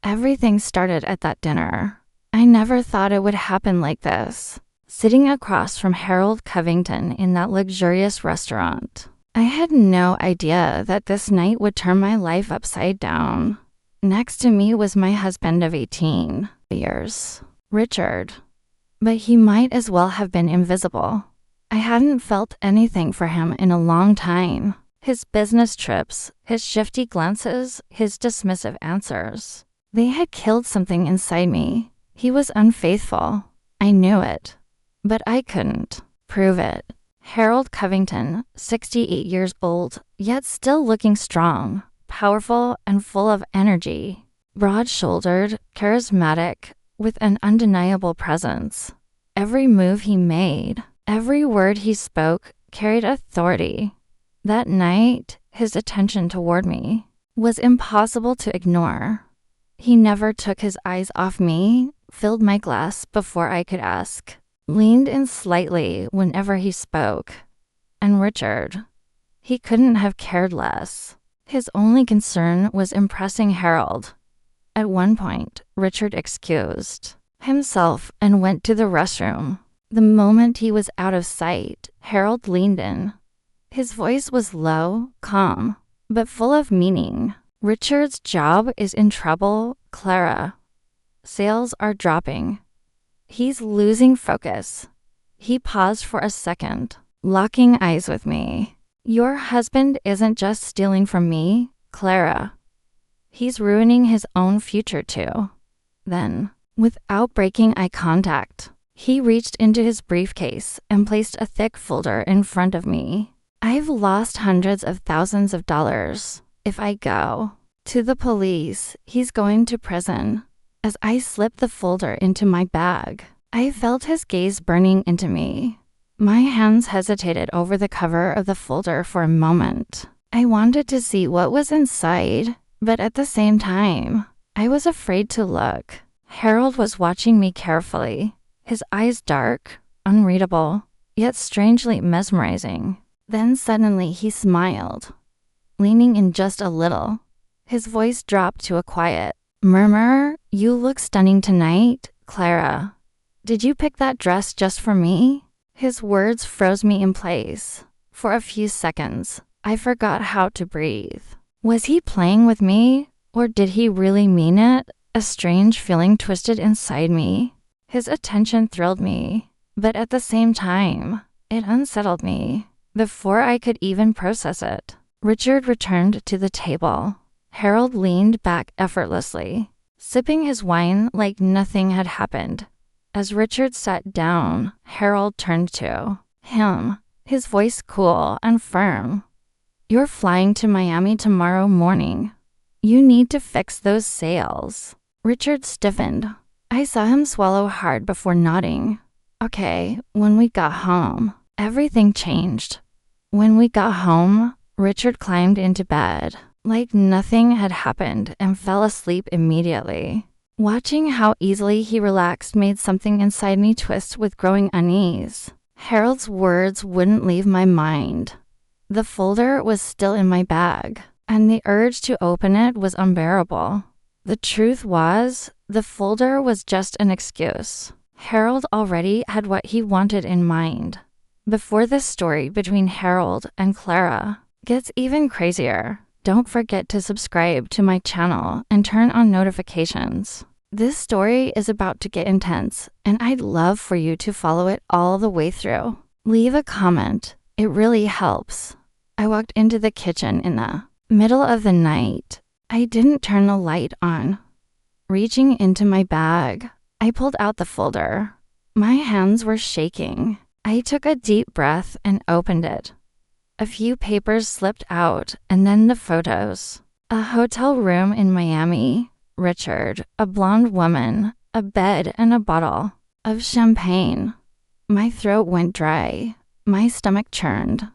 Everything started at that dinner. I never thought it would happen like this. Sitting across from Harold Covington in that luxurious restaurant, I had no idea that this night would turn my life upside down. Next to me was my husband of 18 years, Richard. But he might as well have been invisible. I hadn't felt anything for him in a long time. His business trips, his shifty glances, his dismissive answers. They had killed something inside me. He was unfaithful. I knew it. But I couldn't prove it. Harold Covington, 68 years old, yet still looking strong, powerful, and full of energy. Broad-shouldered, charismatic, with an undeniable presence. Every move he made, every word he spoke carried authority. That night, his attention toward me was impossible to ignore. He never took his eyes off me, filled my glass before I could ask, leaned in slightly whenever he spoke. And Richard, he couldn't have cared less. His only concern was impressing Harold. At one point, Richard excused himself and went to the restroom. The moment he was out of sight, Harold leaned in. His voice was low, calm, but full of meaning. Richard's job is in trouble, Clara. Sales are dropping. He's losing focus. He paused for a second, locking eyes with me. Your husband isn't just stealing from me, Clara. He's ruining his own future too. Then, without breaking eye contact, he reached into his briefcase and placed a thick folder in front of me. I've lost hundreds of thousands of dollars. If I go to the police, he's going to prison. As I slipped the folder into my bag, I felt his gaze burning into me. My hands hesitated over the cover of the folder for a moment. I wanted to see what was inside, but at the same time, I was afraid to look. Harold was watching me carefully, his eyes dark, unreadable, yet strangely mesmerizing. Then suddenly he smiled, leaning in just a little. His voice dropped to a quiet murmur. You look stunning tonight, Clara. Did you pick that dress just for me? His words froze me in place. For a few seconds, I forgot how to breathe. Was he playing with me, or did he really mean it? A strange feeling twisted inside me. His attention thrilled me, but at the same time, it unsettled me. Before I could even process it, Richard returned to the table. Harold leaned back effortlessly, sipping his wine like nothing had happened. As Richard sat down, Harold turned to him, his voice cool and firm. You're flying to Miami tomorrow morning. You need to fix those sales. Richard stiffened. I saw him swallow hard before nodding. Okay, when we got home, everything changed. When we got home, Richard climbed into bed like nothing had happened and fell asleep immediately. Watching how easily he relaxed made something inside me twist with growing unease. Harold's words wouldn't leave my mind. The folder was still in my bag, and the urge to open it was unbearable. The truth was, the folder was just an excuse. Harold already had what he wanted in mind. Before this story between Harold and Clara gets even crazier, don't forget to subscribe to my channel and turn on notifications. This story is about to get intense, and I'd love for you to follow it all the way through. Leave a comment. It really helps. I walked into the kitchen in the middle of the night. I didn't turn the light on. Reaching into my bag, I pulled out the folder. My hands were shaking. I took a deep breath and opened it. A few papers slipped out, and then the photos. A hotel room in Miami, Richard, a blonde woman, a bed, and a bottle of champagne. My throat went dry. My stomach churned.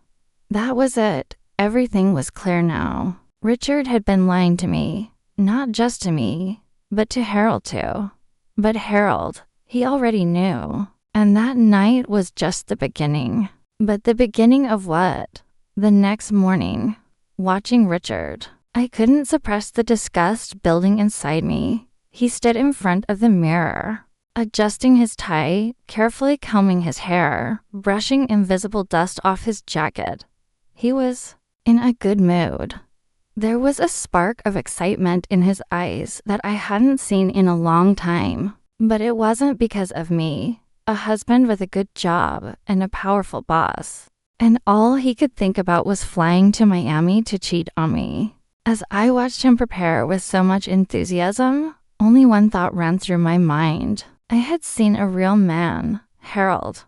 That was it. Everything was clear now. Richard had been lying to me, not just to me, but to Harold too. But Harold, he already knew. And that night was just the beginning. But the beginning of what? The next morning, watching Richard, I couldn't suppress the disgust building inside me. He stood in front of the mirror, adjusting his tie, carefully combing his hair, brushing invisible dust off his jacket. He was in a good mood. There was a spark of excitement in his eyes that I hadn't seen in a long time, but it wasn't because of me, a husband with a good job and a powerful boss. And all he could think about was flying to Miami to cheat on me. As I watched him prepare with so much enthusiasm, only one thought ran through my mind. I had seen a real man, Harold.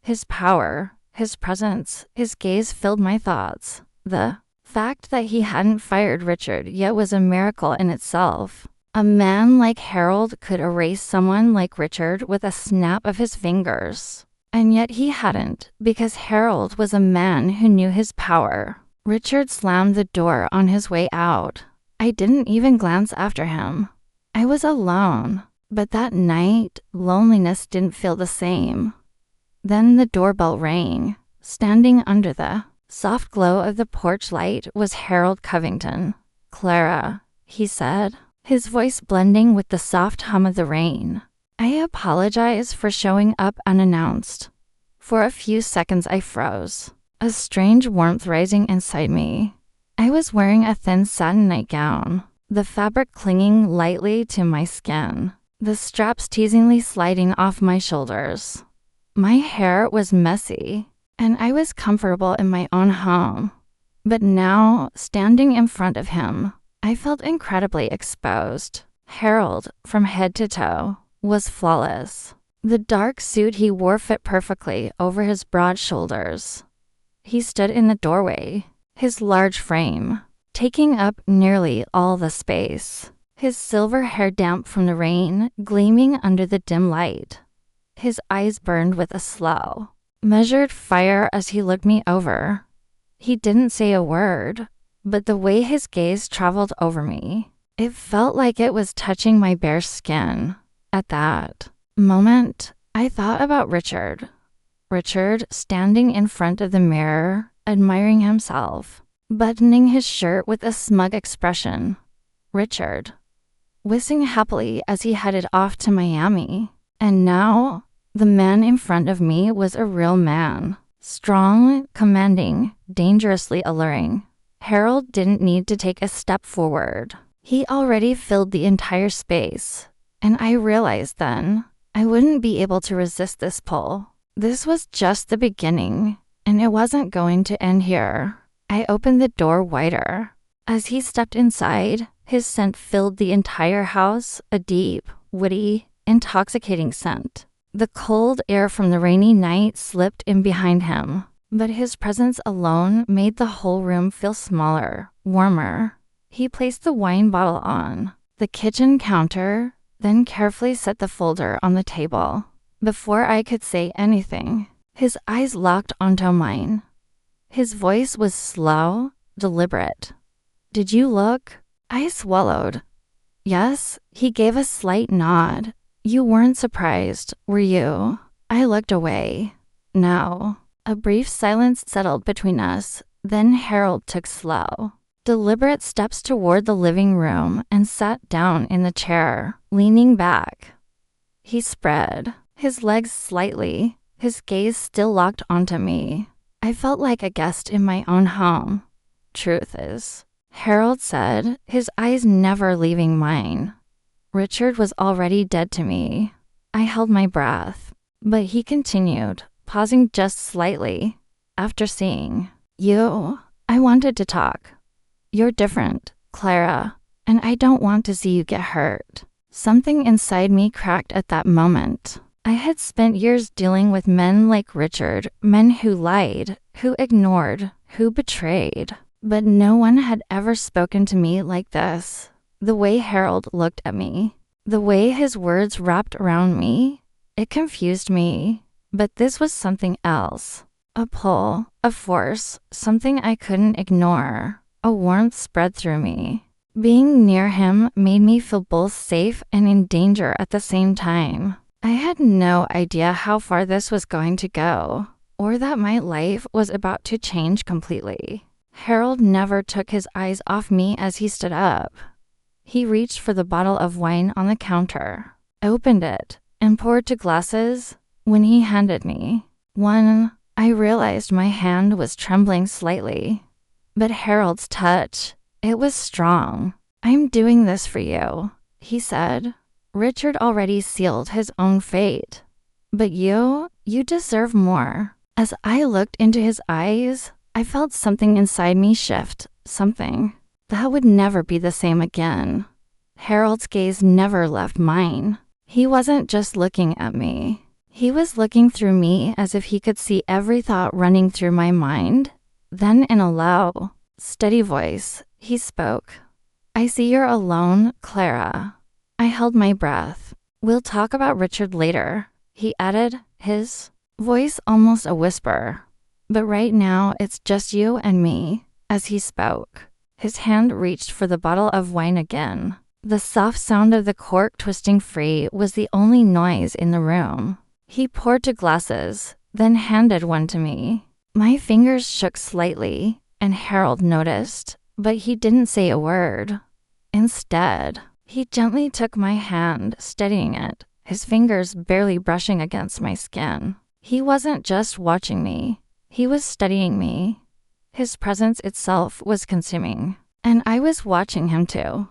His power, his presence, his gaze filled my thoughts. The fact that he hadn't fired Richard yet was a miracle in itself. A man like Harold could erase someone like Richard with a snap of his fingers. And yet he hadn't, because Harold was a man who knew his power. Richard slammed the door on his way out. I didn't even glance after him. I was alone, but that night, loneliness didn't feel the same. Then the doorbell rang. Standing under the soft glow of the porch light was Harold Covington. "Clara," he said, his voice blending with the soft hum of the rain. I apologize for showing up unannounced. For a few seconds I froze, a strange warmth rising inside me. I was wearing a thin satin nightgown, the fabric clinging lightly to my skin, the straps teasingly sliding off my shoulders. My hair was messy, and I was comfortable in my own home. But now, standing in front of him, I felt incredibly exposed. Harold, from head to toe, was flawless. The dark suit he wore fit perfectly over his broad shoulders. He stood in the doorway, his large frame taking up nearly all the space, his silver hair damp from the rain gleaming under the dim light. His eyes burned with a slow, measured fire as he looked me over. He didn't say a word, but the way his gaze traveled over me, it felt like it was touching my bare skin. At that moment, I thought about Richard. Richard standing in front of the mirror, admiring himself, buttoning his shirt with a smug expression. Richard, whistling happily as he headed off to Miami. And now, the man in front of me was a real man. Strong, commanding, dangerously alluring. Harold didn't need to take a step forward. He already filled the entire space. And I realized then, I wouldn't be able to resist this pull. This was just the beginning, and it wasn't going to end here. I opened the door wider. As he stepped inside, his scent filled the entire house, a deep, woody, intoxicating scent. The cold air from the rainy night slipped in behind him, but his presence alone made the whole room feel smaller, warmer. He placed the wine bottle on the kitchen counter, then carefully set the folder on the table. Before I could say anything, his eyes locked onto mine. His voice was slow, deliberate. "Did you look?" I swallowed. "Yes," he gave a slight nod. "You weren't surprised, were you?" I looked away. "No." A brief silence settled between us, then Harold took slow, deliberate steps toward the living room and sat down in the chair, leaning back. He spread his legs slightly, his gaze still locked onto me. I felt like a guest in my own home. "Truth is," Harold said, his eyes never leaving mine, "Richard was already dead to me." I held my breath, but he continued, pausing just slightly. "After seeing you, I wanted to talk. You're different, Clara, and I don't want to see you get hurt." Something inside me cracked at that moment. I had spent years dealing with men like Richard, men who lied, who ignored, who betrayed. But no one had ever spoken to me like this. The way Harold looked at me, the way his words wrapped around me, it confused me. But this was something else. A pull, a force, something I couldn't ignore. A warmth spread through me. Being near him made me feel both safe and in danger at the same time. I had no idea how far this was going to go, or that my life was about to change completely. Harold never took his eyes off me as he stood up. He reached for the bottle of wine on the counter, opened it, and poured 2 glasses. When he handed me one, I realized my hand was trembling slightly. But Harold's touch, it was strong. "I'm doing this for you," he said. "Richard already sealed his own fate. But you deserve more." As I looked into his eyes, I felt something inside me shift, something that would never be the same again. Harold's gaze never left mine. He wasn't just looking at me. He was looking through me as if he could see every thought running through my mind. Then in a low, steady voice, he spoke. "I see you're alone, Clara." I held my breath. "We'll talk about Richard later," he added, his voice almost a whisper. "But right now, it's just you and me." As he spoke, his hand reached for the bottle of wine again. The soft sound of the cork twisting free was the only noise in the room. He poured 2 glasses, then handed one to me. My fingers shook slightly, and Harold noticed, but he didn't say a word. Instead, he gently took my hand, steadying it, his fingers barely brushing against my skin. He wasn't just watching me. He was studying me. His presence itself was consuming, and I was watching him too.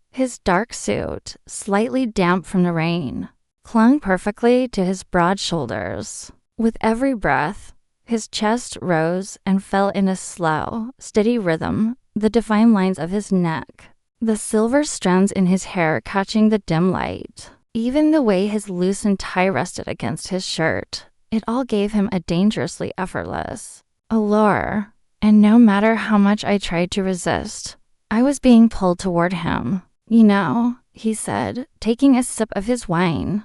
His dark suit, slightly damp from the rain, clung perfectly to his broad shoulders. With every breath, his chest rose and fell in a slow, steady rhythm, the defined lines of his neck, the silver strands in his hair catching the dim light. Even the way his loosened tie rested against his shirt, it all gave him a dangerously effortless allure. And no matter how much I tried to resist, I was being pulled toward him. "You know," he said, taking a sip of his wine,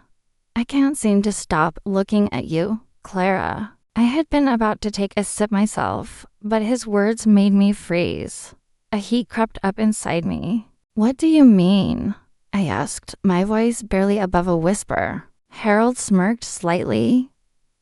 "I can't seem to stop looking at you, Clara." I had been about to take a sip myself, but his words made me freeze. A heat crept up inside me. "What do you mean?" I asked, my voice barely above a whisper. Harold smirked slightly.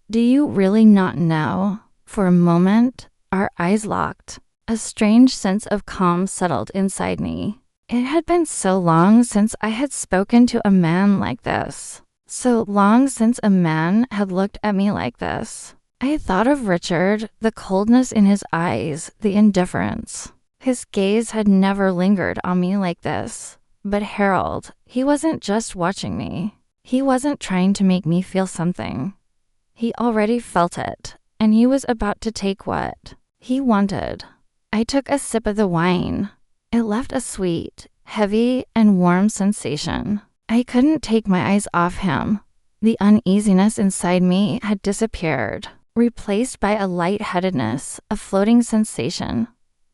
"Do you really not know?" For a moment, our eyes locked. A strange sense of calm settled inside me. It had been so long since I had spoken to a man like this. So long since a man had looked at me like this. I thought of Richard, the coldness in his eyes, the indifference. His gaze had never lingered on me like this. But Harold, he wasn't just watching me. He wasn't trying to make me feel something. He already felt it, and he was about to take what he wanted. I took a sip of the wine. It left a sweet, heavy, and warm sensation. I couldn't take my eyes off him. The uneasiness inside me had disappeared, replaced by a lightheadedness, a floating sensation.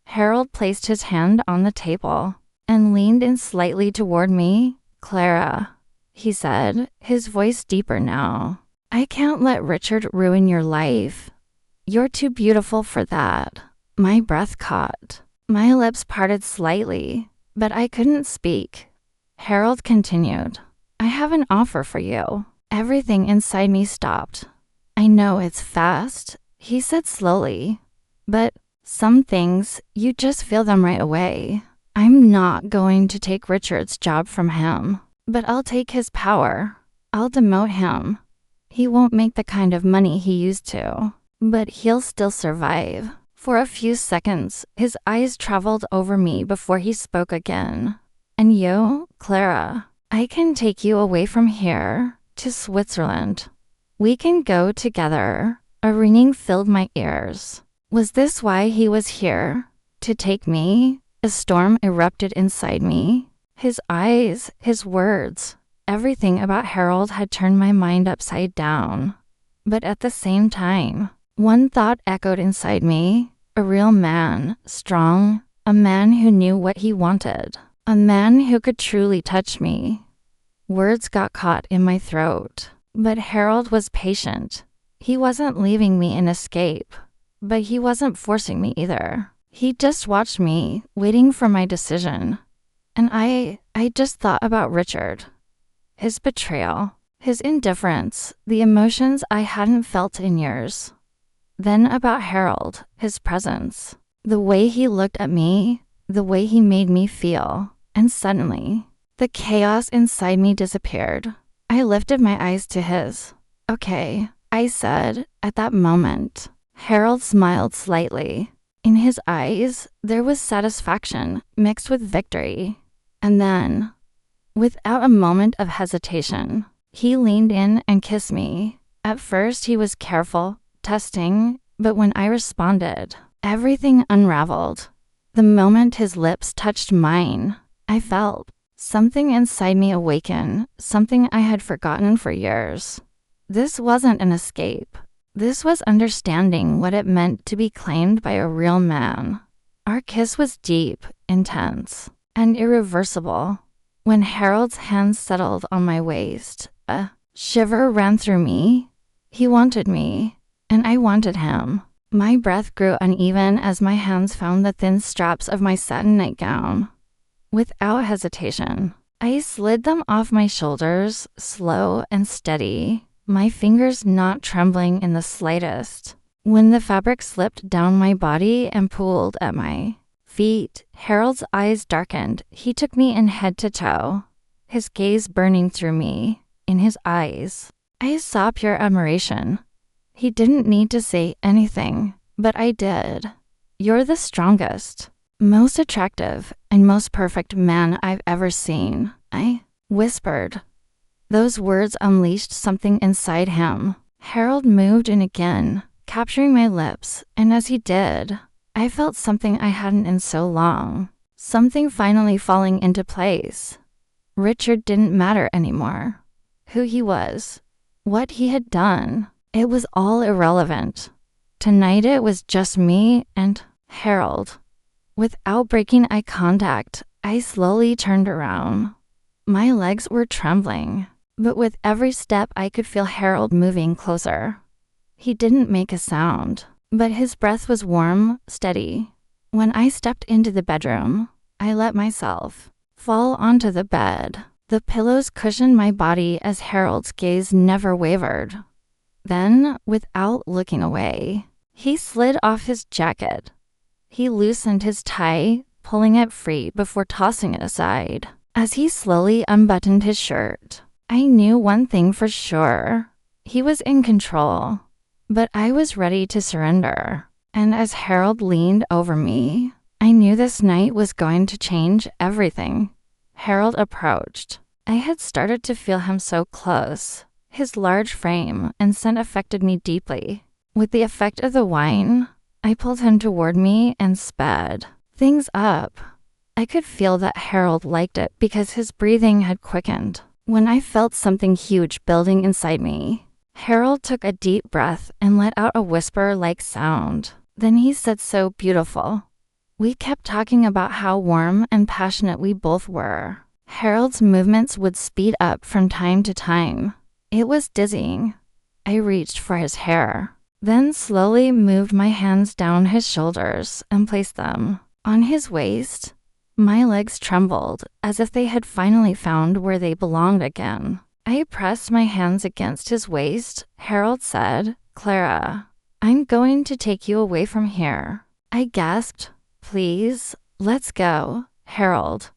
Harold placed his hand on the table and leaned in slightly toward me. "Clara," he said, his voice deeper now. "I can't let Richard ruin your life. You're too beautiful for that." My breath caught. My lips parted slightly, but I couldn't speak. Harold continued. "I have an offer for you." Everything inside me stopped. "I know it's fast," he said slowly, "but some things, you just feel them right away. I'm not going to take Richard's job from him, but I'll take his power. I'll demote him. He won't make the kind of money he used to, but he'll still survive." For a few seconds, his eyes traveled over me before he spoke again. "And you, Clara, I can take you away from here to Switzerland. We can go together." A ringing filled my ears. Was this why he was here? To take me? A storm erupted inside me. His eyes, his words, everything about Harold had turned my mind upside down. But at the same time, one thought echoed inside me. A real man, strong, a man who knew what he wanted, a man who could truly touch me. Words got caught in my throat, but Harold was patient. He wasn't leaving me in escape, but he wasn't forcing me either. He just watched me, waiting for my decision. And I just thought about Richard. His betrayal, his indifference, the emotions I hadn't felt in years. Then about Harold, his presence, the way he looked at me, the way he made me feel. and suddenly, the chaos inside me disappeared. I lifted my eyes to his. "Okay," I said at that moment. Harold smiled slightly. In his eyes, there was satisfaction mixed with victory. And then, without a moment of hesitation, he leaned in and kissed me. At first, he was careful, testing, but when I responded, everything unraveled. The moment his lips touched mine, I felt something inside me awaken, something I had forgotten for years. This wasn't an escape. This was understanding what it meant to be claimed by a real man. Our kiss was deep, intense, and irreversible. When Harold's hands settled on my waist, a shiver ran through me. He wanted me, and I wanted him. My breath grew uneven as my hands found the thin straps of my satin nightgown. Without hesitation, I slid them off my shoulders, slow and steady, my fingers not trembling in the slightest. When the fabric slipped down my body and pooled at my feet, Harold's eyes darkened. He took me in head to toe, his gaze burning through me. In his eyes, I saw pure admiration. He didn't need to say anything, but I did. "You're the strongest, most attractive, and most perfect man I've ever seen," I whispered. Those words unleashed something inside him. Harold moved in again, capturing my lips, and as he did, I felt something I hadn't in so long. Something finally falling into place. Richard didn't matter anymore. Who he was, what he had done, it was all irrelevant. Tonight it was just me and Harold. Without breaking eye contact, I slowly turned around. My legs were trembling, but with every step I could feel Harold moving closer. He didn't make a sound, but his breath was warm, steady. When I stepped into the bedroom, I let myself fall onto the bed. The pillows cushioned my body as Harold's gaze never wavered. Then, without looking away, he slid off his jacket. He loosened his tie, pulling it free before tossing it aside. As he slowly unbuttoned his shirt, I knew one thing for sure. He was in control, but I was ready to surrender. And as Harold leaned over me, I knew this night was going to change everything. Harold approached. I had started to feel him so close. His large frame and scent affected me deeply. With the effect of the wine, I pulled him toward me and sped things up. I could feel that Harold liked it because his breathing had quickened. When I felt something huge building inside me, Harold took a deep breath and let out a whisper-like sound. Then he said so beautiful. We kept talking about how warm and passionate we both were. Harold's movements would speed up from time to time. It was dizzying. I reached for his hair, then slowly moved my hands down his shoulders and placed them on his waist. My legs trembled as if they had finally found where they belonged again. I pressed my hands against his waist. Harold said, "Clara, I'm going to take you away from here." I gasped. "Please, let's go, Harold."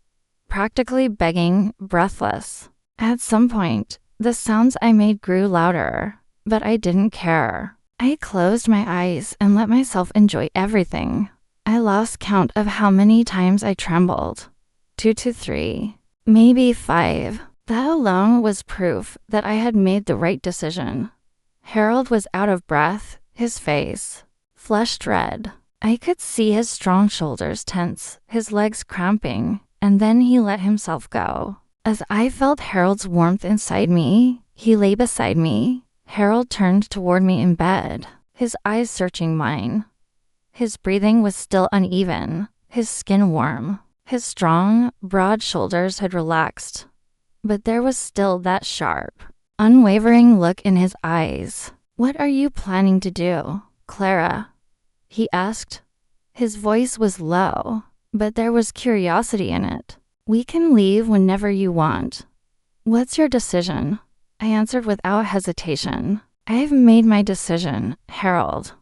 Practically begging, breathless. At some point, the sounds I made grew louder, but I didn't care. I closed my eyes and let myself enjoy everything. I lost count of how many times I trembled. 2 to 3, maybe 5. That alone was proof that I had made the right decision. Harold was out of breath, his face flushed red. I could see his strong shoulders tense, his legs cramping, and then he let himself go. As I felt Harold's warmth inside me, he lay beside me. Harold turned toward me in bed, his eyes searching mine. His breathing was still uneven, his skin warm. His strong, broad shoulders had relaxed, but there was still that sharp, unwavering look in his eyes. "What are you planning to do, Clara?" he asked. His voice was low, but there was curiosity in it. "We can leave whenever you want. What's your decision?" I answered without hesitation. "I've made my decision, Harold."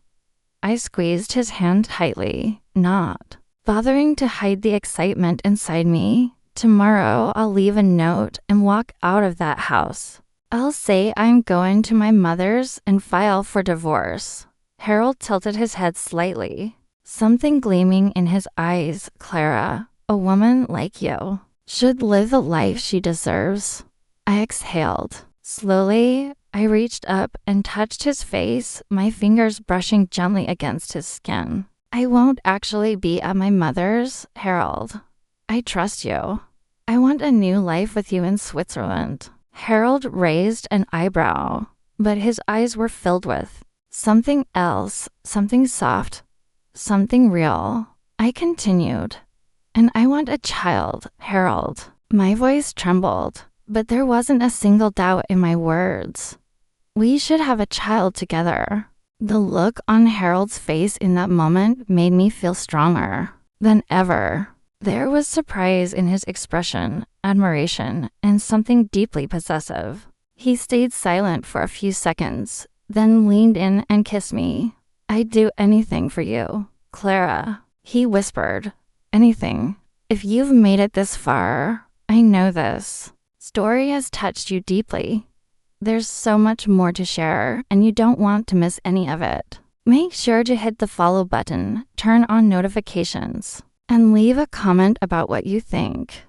I squeezed his hand tightly, not bothering to hide the excitement inside me. Tomorrow, I'll leave a note and walk out of that house. I'll say I'm going to my mother's and file for divorce." Harold tilted his head slightly. "Something gleaming in his eyes, Clara. A woman like you should live the life she deserves." I exhaled. Slowly, I reached up and touched his face, my fingers brushing gently against his skin. "I won't actually be at my mother's, Harold. I trust you. I want a new life with you in Switzerland." Harold raised an eyebrow, but his eyes were filled with something else, something soft, something real. I continued, "And I want a child, Harold." My voice trembled, but there wasn't a single doubt in my words. "We should have a child together." The look on Harold's face in that moment made me feel stronger than ever. There was surprise in his expression, admiration, and something deeply possessive. He stayed silent for a few seconds, then leaned in and kissed me. "I'd do anything for you, Clara," he whispered. "Anything. If you've made it this far, I know this story has touched you deeply. There's so much more to share, and you don't want to miss any of it. Make sure to hit the follow button, turn on notifications, and leave a comment about what you think."